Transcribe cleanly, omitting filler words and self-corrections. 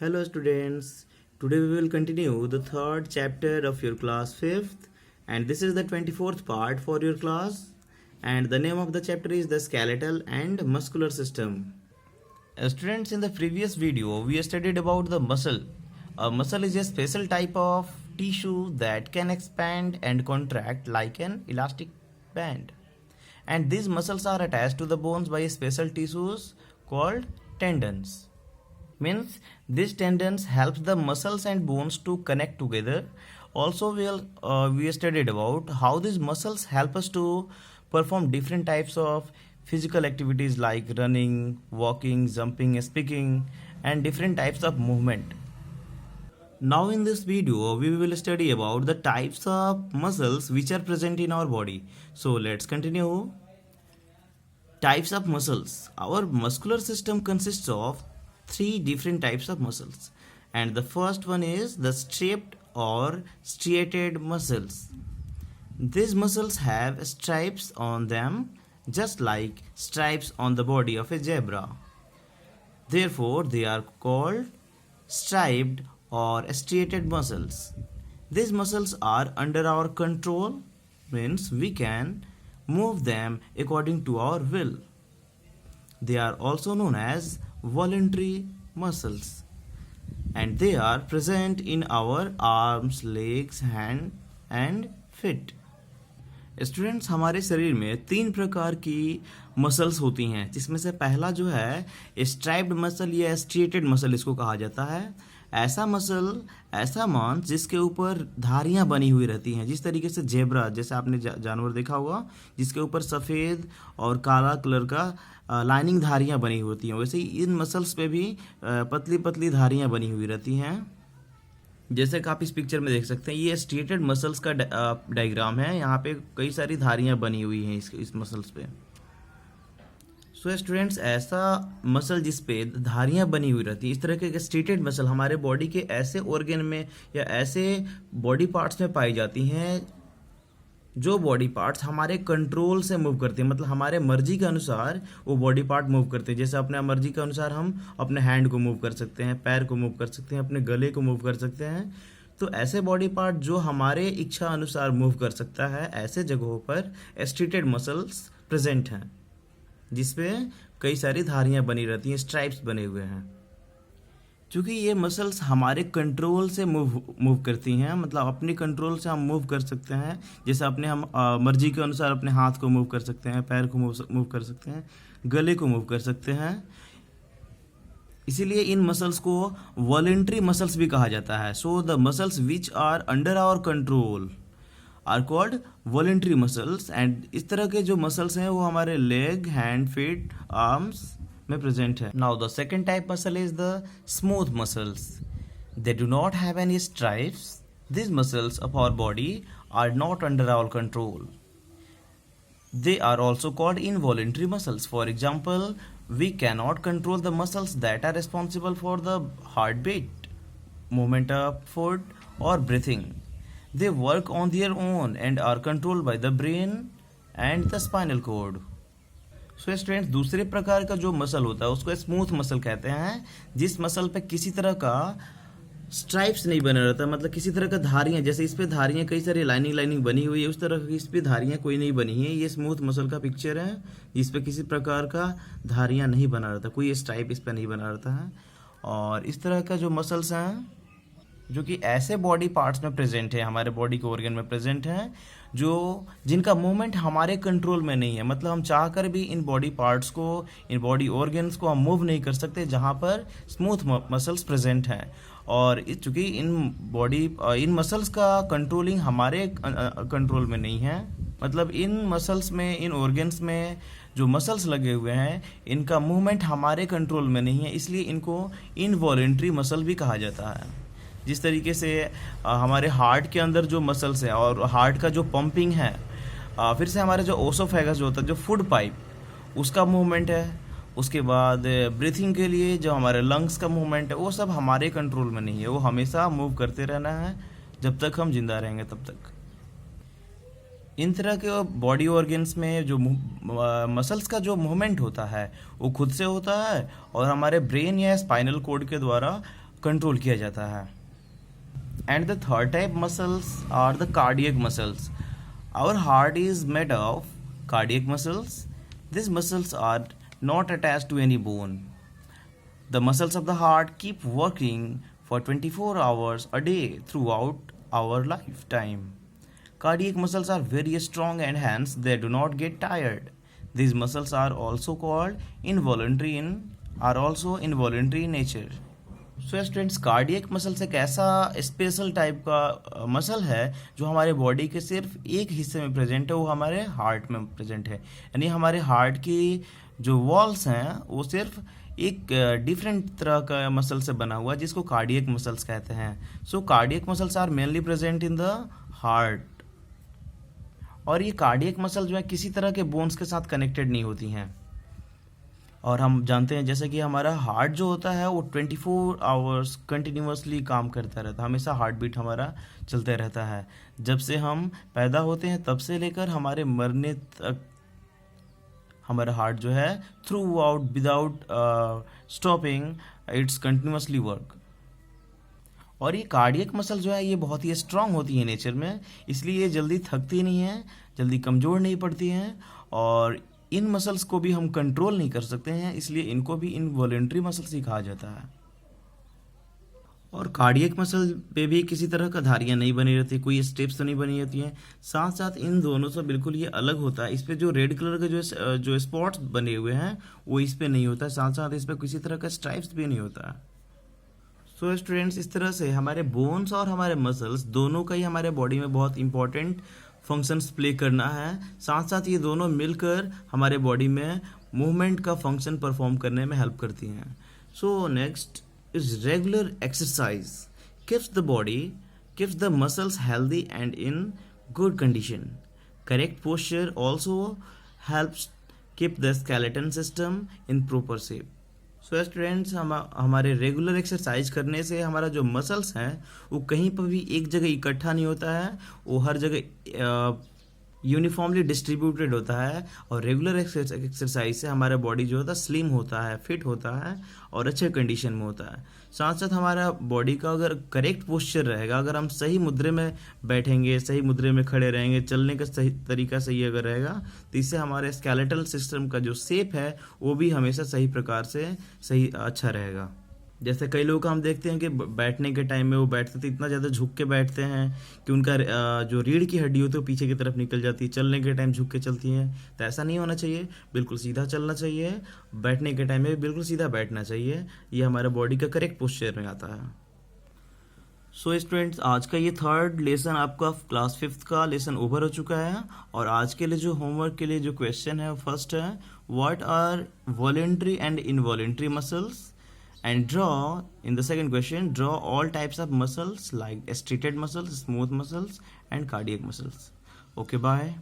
Hello students, today we will continue the third chapter of your class 5th and this is the 24th part for your class and the name of the chapter is the skeletal and muscular system. Students, in the previous video we studied about the muscle. A muscle is a special type of tissue that can expand and contract like an elastic band. And these muscles are attached to the bones by special tissues called tendons. Means these tendons helps the muscles and bones to connect together. Also we studied about how these muscles help us to perform different types of physical activities like running, walking, jumping, speaking, and different types of movement. Now in this video we will study about the types of muscles which are present in our body. So let's continue. Types of muscles. Our muscular system consists of three different types of muscles, and the first one is the striped or striated muscles. These muscles have stripes on them just like stripes on the body of a zebra. Therefore they are called striped or striated muscles. These muscles are under our control, means we can move them according to our will. They are also known as voluntary muscles and they are present in our arms, legs, hand and feet. Students, हमारे शरीर में तीन प्रकार की muscles होती हैं जिसमें से पहला जो है स्ट्राइप्ड मसल या स्ट्रिएटेड मसल इसको कहा जाता है। ऐसा मसल, ऐसा मांस जिसके ऊपर धारियां बनी हुई रहती हैं, जिस तरीके से जेब्रा, जैसे आपने जानवर देखा होगा जिसके ऊपर सफ़ेद और काला कलर का लाइनिंग धारियां बनी होती हैं, वैसे ही इन मसल्स पे भी पतली पतली धारियां बनी हुई रहती हैं। जैसे कि आप इस पिक्चर में देख सकते हैं, ये स्ट्रिएटेड मसल्स का डायग्राम है। यहाँ पे कई सारी धारियां बनी हुई हैं इस मसल्स पे। सो स्टूडेंट्स, ऐसा मसल जिस पे धारियां बनी हुई रहती है, इस तरह के स्ट्रिएटेड मसल हमारे बॉडी के ऐसे ऑर्गन में या ऐसे बॉडी पार्ट्स में पाई जाती हैं जो बॉडी पार्ट्स हमारे कंट्रोल से मूव करते हैं, मतलब हमारे मर्जी के अनुसार वो बॉडी पार्ट मूव करते हैं। जैसे अपने मर्जी के अनुसार हम अपने हैंड को मूव कर सकते हैं, पैर को मूव कर सकते हैं, अपने गले को मूव कर सकते हैं। तो ऐसे बॉडी पार्ट जो हमारे इच्छा अनुसार मूव कर सकता है, ऐसे जगहों पर स्ट्रिएटेड मसल्स प्रेजेंट हैं जिसपे कई सारी धारियां बनी रहती हैं, स्ट्राइप्स बने हुए हैं। क्योंकि ये मसल्स हमारे कंट्रोल से मूव करती हैं, मतलब अपने कंट्रोल से हम मूव कर सकते हैं। जैसे हम मर्जी के अनुसार अपने हाथ को मूव कर सकते हैं, पैर को मूव कर सकते हैं, गले को मूव कर सकते हैं। इसीलिए इन मसल्स को वॉलंटरी मसल्स भी कहा जाता है। So the muscles which are under our control are called voluntary muscles. And इस तरह के जो मसल्स हैं वो हमारे लेग, हैंड, फीट, आर्म्स में प्रेजेंट है। Now the second type muscle is the smooth muscles. They do not have any stripes. This muscles of our body are not under our control. They are also called involuntary muscles. For example, we cannot control the muscles that are responsible for the heartbeat, movement of foot, or breathing. They work on their own and are controlled by the brain and the spinal cord. So students, दूसरे प्रकार का जो muscle होता है उसको smooth muscle कहते हैं, जिस मसल पे किसी तरह का स्ट्राइप्स नहीं बना रहता, मतलब किसी तरह का धारियां, जैसे इस पे धारियां कई सारी लाइनिंग बनी हुई है, उस तरह की इस पे धारियां कोई नहीं बनी है। ये स्मूथ मसल का पिक्चर है जिस पे किसी प्रकार का धारियां नहीं बना रहता, कोई स्ट्राइप इस पे नहीं बना रहता है। और इस तरह का जो मसल्स हैं जो कि ऐसे बॉडी पार्ट्स में प्रेजेंट है, हमारे बॉडी के ऑर्गन में प्रेजेंट हैं, जो जिनका मूवमेंट हमारे कंट्रोल में नहीं है, मतलब हम चाहकर भी इन बॉडी पार्ट्स को, इन बॉडी ऑर्गन्स को हम मूव नहीं कर सकते जहाँ पर स्मूथ मसल्स प्रेजेंट हैं। और चूँकि इन मसल्स का कंट्रोलिंग हमारे कंट्रोल में नहीं है, मतलब इन मसल्स में, इन ऑर्गन्स में जो मसल्स लगे हुए हैं इनका मूवमेंट हमारे कंट्रोल में नहीं है, इसलिए इनको इनवॉलेंट्री मसल भी कहा जाता है। जिस तरीके से हमारे हार्ट के अंदर जो मसल्स हैं और हार्ट का जो पंपिंग है, फिर से हमारे जो ओसोफेगस जो होता है, जो फूड पाइप, उसका मूवमेंट है, उसके बाद ब्रीथिंग के लिए जो हमारे लंग्स का मूवमेंट है, वो सब हमारे कंट्रोल में नहीं है। वो हमेशा मूव करते रहना है जब तक हम जिंदा रहेंगे तब तक। इन तरह के बॉडी ऑर्गन्स में जो मसल्स का जो मूवमेंट होता है वो खुद से होता है और हमारे ब्रेन या स्पाइनल कॉर्ड के द्वारा कंट्रोल किया जाता है. And the third type muscles are the cardiac muscles. Our heart is made of cardiac muscles. These muscles are not attached to any bone. The muscles of the heart keep working for 24 hours a day throughout our lifetime. Cardiac muscles are very strong and hence they do not get tired. These muscles are also involuntary in nature. So students, cardiac muscles एक ऐसा special type का muscle है जो हमारे body के सिर्फ एक हिस्से में प्रेजेंट है, वो हमारे हार्ट में प्रेजेंट है. यानी हमारे हार्ट की जो वॉल्स हैं वो सिर्फ एक डिफरेंट तरह का मसल से बना हुआ है जिसको कार्डियक मसल्स कहते हैं. So cardiac muscles are mainly present in the heart. और ये कार्डियक मसल जो है किसी तरह के बोन्स के साथ कनेक्टेड नहीं होती हैं. और हम जानते हैं जैसे कि हमारा हार्ट जो होता है वो 24 आवर्स कंटिन्यूसली काम करता रहता है, हमेशा हार्ट बीट हमारा चलते रहता है. जब से हम पैदा होते हैं तब से लेकर हमारे मरने तक हमारा हार्ट जो है through out without stopping it's continuously work. और ये कार्डियक मसल जो है ये बहुत ही स्ट्रांग होती है नेचर में, इसलिए ये जल्दी थकती नहीं है, जल्दी कमज़ोर नहीं पड़ती हैं. और इन मसल्स को भी हम कंट्रोल नहीं कर सकते हैं, इसलिए इनको भी इनवॉलेंट्री मसल्स ही कहा जाता है. और कार्डियक मसल पे भी किसी तरह का धारियाँ नहीं बनी रहती, कोई स्टेप्स तो नहीं बनी रहती हैं. साथ साथ इन दोनों से बिल्कुल ये अलग होता है. इस पे जो रेड कलर के जो स्पॉट्स बने हुए हैं वो इस पे नहीं होता है. साथ साथ इस पे किसी तरह का स्ट्राइप्स भी नहीं होता है. सो स्टूडेंट्स, इस तरह से हमारे बोन्स और हमारे मसल्स दोनों का ही हमारे बॉडी में बहुत इंपॉर्टेंट फंक्शंस प्ले करना है. साथ साथ ये दोनों मिलकर हमारे बॉडी में मूवमेंट का फंक्शन परफॉर्म करने में हेल्प करती हैं. So next is regular exercise keeps the muscles healthy and in good condition. Correct posture also helps keep the skeleton system in proper shape. So students, हमारे regular exercise करने से हमारा जो muscles हैं वो कहीं पर भी एक जगह इकट्ठा नहीं होता है, वो हर जगह यूनिफॉर्मली डिस्ट्रीब्यूटेड होता है. और रेगुलर एक्सरसाइज से हमारा बॉडी जो होता है स्लिम होता है, फिट होता है और अच्छे कंडीशन में होता है. साथ साथ हमारा बॉडी का अगर करेक्ट पोस्चर रहेगा, अगर हम सही मुद्रे में बैठेंगे, सही मुद्रे में खड़े रहेंगे, चलने का सही तरीका सही अगर रहेगा तो इससे हमारे स्केलेटल सिस्टम का जो शेप है वो भी हमेशा सही प्रकार से सही अच्छा रहेगा. जैसे कई लोग हम देखते हैं कि बैठने के टाइम में वो बैठते तो इतना ज़्यादा झुक के बैठते हैं कि उनका जो रीढ़ की हड्डी होती है वो पीछे की तरफ निकल जाती है, चलने के टाइम झुक के चलती हैं. तो ऐसा नहीं होना चाहिए, बिल्कुल सीधा चलना चाहिए. बैठने के टाइम में बिल्कुल सीधा बैठना चाहिए. ये हमारे बॉडी का करेक्ट पोस्चर में आता है. सो स्टूडेंट्स, आज का ये थर्ड लेसन आपका क्लास 5th का लेसन ओवर हो चुका है. और आज के लिए जो होमवर्क के लिए जो क्वेश्चन है फर्स्ट है, what are voluntary and involuntary muscles. And in the second question, draw all types of muscles like striated muscles, smooth muscles and cardiac muscles. Okay, bye.